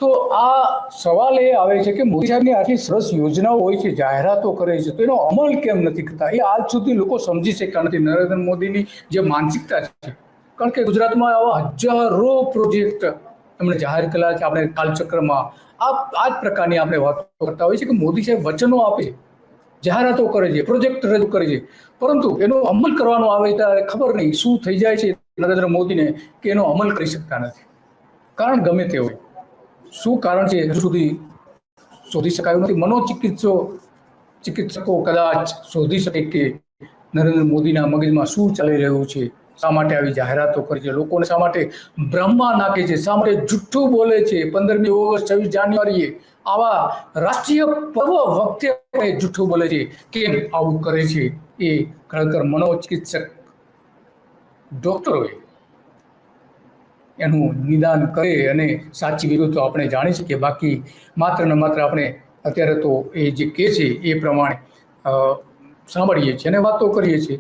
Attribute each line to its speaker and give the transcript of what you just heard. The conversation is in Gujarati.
Speaker 1: તો આ સવાલ એ આવે છે કે મોદી સાહેબની આટલી સરસ યોજનાઓ હોય છે, જાહેરાતો કરે છે, તો એનો અમલ કેમ નથી કરતા? એ આજ સુધી લોકો સમજી શક્યા નથી નરેન્દ્ર મોદીની જે માનસિકતા છે. કારણ કે ગુજરાતમાં આવા હજારો પ્રોજેક્ટ એમણે જાહેર કરેલા છે. આપણે કાલચક્રમાં આ જ પ્રકારની આપણે વાતો કરતા હોઈએ છીએ કે મોદી સાહેબ વચનો આપે છે, જાહેરાતો કરે છે, પ્રોજેક્ટ રજૂ કરે છે, પરંતુ એનો અમલ કરવાનો આવે ત્યારે ખબર નહીં શું થઈ જાય છે નરેન્દ્ર મોદીને કે એનો અમલ કરી શકતા નથી. કારણ ગમે તે હોય, શું કારણ છે હજુ સુધી શોધી શકાયું નથી. ચિકિત્સકો કદાચ શોધી શકે કે નરેન્દ્ર મોદીના મગજમાં શું ચાલી રહ્યું છે, શા માટે આવી જાહેરાતો કરે છે, લોકોને શા માટે ભ્રમમાં નાખે છે, શા માટે જુઠ્ઠું બોલે છે. 15મી ઓગસ્ટ 26 જાન્યુઆરીએ આવા રાષ્ટ્રીય પર્વ વખતે જુઠ્ઠું બોલે છે. કેમ આવું કરે છે? એ ખરેખર મનોચિકિત્સક ડોક્ટરોએ એનું નિદાન કરે અને સાચી વિગતો આપણે જાણી શકીએ. બાકી માત્ર ને માત્ર આપણે અત્યારે તો એ જે કે છે એ પ્રમાણે સાંભળીએ છીએ અને વાતો કરીએ છીએ.